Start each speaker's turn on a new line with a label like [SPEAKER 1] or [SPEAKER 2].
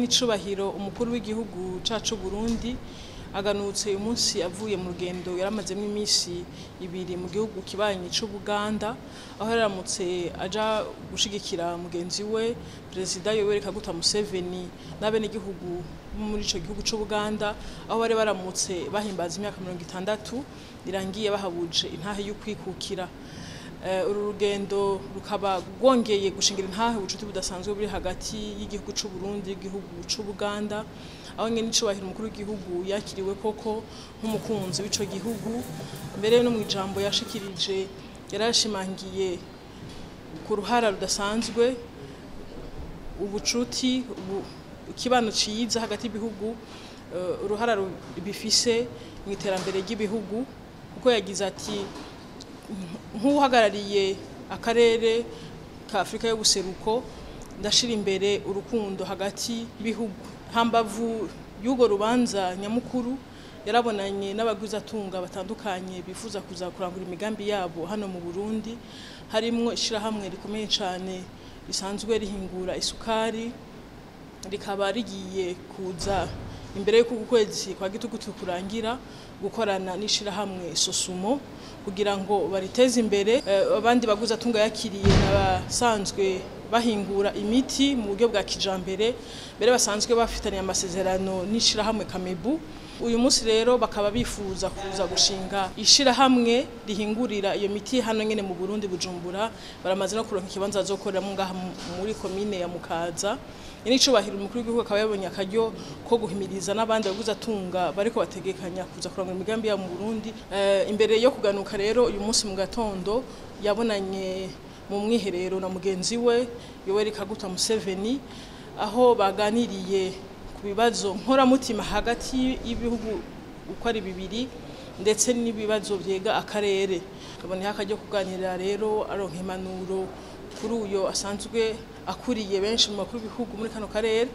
[SPEAKER 1] Icubahiro umukuru w'igihugu cacu Burundi aganutse uyu munsi avuye mu rugendo yaramazemo imisi ibiri mu gihugu kibanyi c'Ubuganda aho yaramutse aja gushigikira mugenzi we President Yoweri Kaguta Museveni n'abene gihugu muri ico gihugu c'Ubuganda aho bari baramutse bahimbaza imyaka 60 irangiye bahabuje intahe y'ukwikukira. Uru rugendo rukaba rwongeye gushingira intahe ubucuti budasanzwe buri hagati y'igihugu c'u Burundi n'igihugu c'Ubuganda aho nyene icubahiro umukuru w'igihugu yakiriwe koko nk'umukunzi w'ico gihugu mbere no mu ijambo yashikirije yarashimangiye ku ruhara rudasanzwe ubucuti ikibano ciza hagati y'ibihugu uruhara bifise mu iterambere ry'ibihugu kuko yagize ati nk'uhagarariye akarere ka Afrika y'ubuseruko ndashira imbere urukundo hagati y'ibihugu hambavu y'ugo rubanza nyamukuru yarabonanye n'abagwizatunga batandukanye bifuza kuza kurangura imigambi yabo hano mu Burundi harimwo ishirahamwe rikomeye cyane risanzwe rihingura isukari rikaba rigiye kuza imbere y'uko kwezi kwa gitugutu kurangira gukorana n'ishirahamwe Sosumo kugira ngo bariteze imbere. Abandi bagwizatunga yakiriye n'abasanzwe bahingura imiti mu buryo bwa kijambere mbere basanzwe bafitanye amasezerano n'ishirahamwe Kamebu. Uyu munsi rero bakaba bifuza kuza gushinga ishirahamwe rihingurira iyo miti hano nyene mu Burundi Bujumbura baramaze no kuronka ikibanza bazokoreramo ngaha muri komine ya Mukaza. Icubahiro umukuru w'igihugu akaba yabonye akaryo ko guhimiriza n'abandi bagwizatunga bariko bategekanya kuza kurangura imigambi ya mu Burundi. Imbere yo kuganuka rero uyu munsi mu gatondo yabonanye mu mwiherero na mugenzi we Yoweri Kaguta Museveni aho baganiriye ku bibazo nkoramutima hagati y'ibihugu uko ari bibiri ndetse n'ibibazo vyega akarere. Kabone akaryo kuganira rero aronka impanuro kuri uyo asanzwe akuriye benshi mu makuru b'ibihugu muri kano karere.